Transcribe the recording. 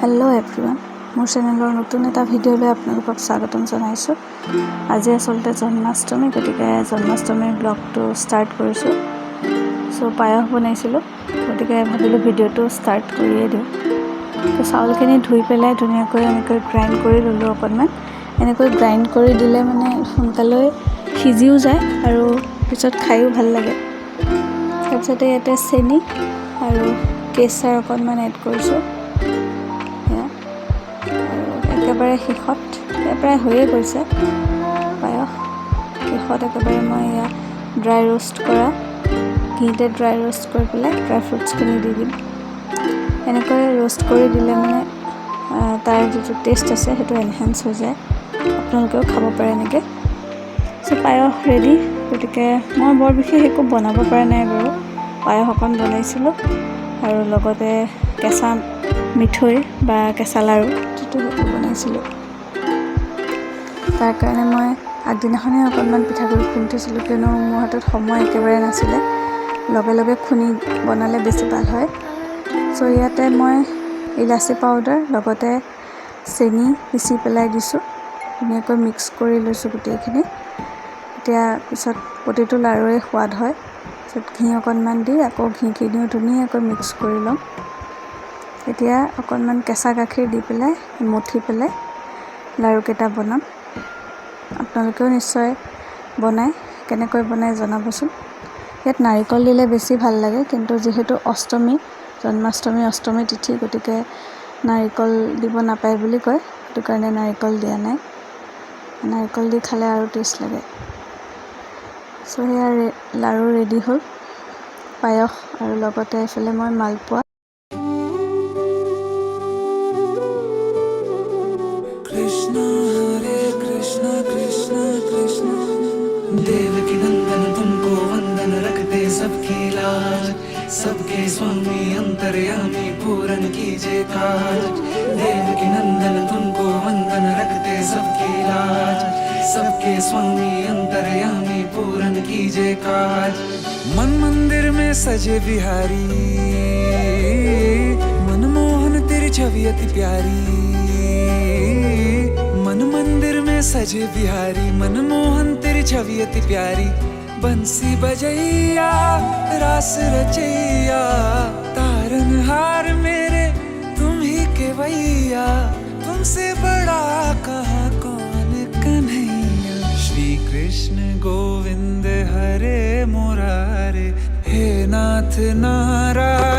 Hello' everyone, মোৰ চেনেলৰ নতুন এটা ভিডিঅ'লৈ আপোনালোকক স্বাগতম জনাইছোঁ। আজি আচলতে জন্মাষ্টমী, গতিকে জন্মাষ্টমীৰ ব্লগটো ষ্টাৰ্ট কৰিছোঁ। পায়স বনাইছিলোঁ, গতিকে ভাবিলোঁ ভিডিঅ'টো ষ্টাৰ্ট কৰিয়ে দিওঁ। চাউলখিনি ধুই পেলাই ধুনীয়াকৈ এনেকৈ গ্ৰাইণ্ড কৰি ল'লোঁ অকণমান। এনেকৈ গ্ৰাইণ্ড কৰি দিলে মানে সোনকালে সিজিও যায় আৰু পিছত খায়ো ভাল লাগে। তাৰপিছতে ইয়াতে চেনি আৰু কেশৰ অকণমান এড কৰিছোঁ। একেবাৰে শেষত প্ৰায় হৈয়ে গৈছে পায়স। শেষত একেবাৰে মই এয়া ড্ৰাই ৰোষ্ট কৰা ঘিতে ড্ৰাই ৰোষ্ট কৰি পেলাই ড্ৰাই ফ্ৰুটছখিনি দি দিম। এনেকৈ ৰোষ্ট কৰি দিলে মানে তাৰ যিটো টেষ্ট আছে সেইটো এনহেঞ্চ হৈ যায়। আপোনালোকেও খাব পাৰে এনেকৈ। পায়স ৰেডি। গতিকে মই বৰ বিশেষ একো বনাব পৰা নাই বাৰু। পায়স অকণ বনাইছিলোঁ আৰু লগতে কেঁচা মিঠৈ বা কেঁচা লাড়ু যিটো সেইটো বনাইছিলোঁ। তাৰ কাৰণে মই আগদিনাখনেই অকণমান পিঠাগুড়ি খুন্দি থৈছিলোঁ, কিয়নো মোৰ হাতত সময় একেবাৰে নাছিলে। লগে লগে খুন্দি বনালে বেছি ভাল হয়। ইয়াতে মই ইলাচি পাউডাৰ লগতে চেনি পিচি পেলাই দিছোঁ। ধুনীয়াকৈ মিক্স কৰি লৈছোঁ গোটেইখিনি। এতিয়া পিছত প্ৰতিটো লাড়ুৰে সোৱাদ হয়। পিছত ঘি অকণমান দি আকৌ ঘিখিনিও ধুনীয়াকৈ মিক্স কৰি ল'ম। এতিয়া অকণমান কেঁচা গাখীৰ দি পেলাই মঠি পেলাই লাড়ুকেইটা বনাম। আপোনালোকেও নিশ্চয় বনাই, কেনেকৈ বনাই জনাবচোন। ইয়াত নাৰিকল দিলে বেছি ভাল লাগে, কিন্তু যিহেতু জন্মাষ্টমী তিথি, গতিকে নাৰিকল দিব নাপায় বুলি কয়, সেইটো কাৰণে নাৰিকল দিয়া নাই। নাৰিকল দি খালে আৰু টেষ্ট লাগে। সেয়া লাড়ু ৰেডি হ'ল, পায়স আৰু লগতে এইফালে মই মালপোৱা। कृष्ण हरे कृष्ण कृष्ण कृष्ण देवकी नंदन तुमको वंदन रखते सबकी लाज, सबके स्वामी अंतर्यामी पूरन कीजिए काज। देवकी नंदन तुमको वंदन रखते सबकी लाज, सबके स्वामी अंतर्यामी पूरन कीजिए काज। मन मंदिर में सजे बिहारी, मनमोहन तेरी छवि अति प्यारी। मन मंदिर में सजे बिहारी, मनमोहन तेरी छवि अति प्यारी। बंसी बजैया रास रचैया, तारनहार मेरे तुम ही केवैया। तुमसे बड़ा कहाँ कौन कन्हैया। श्री कृष्ण गोविंद हरे मुरारे, हे नाथ नारायण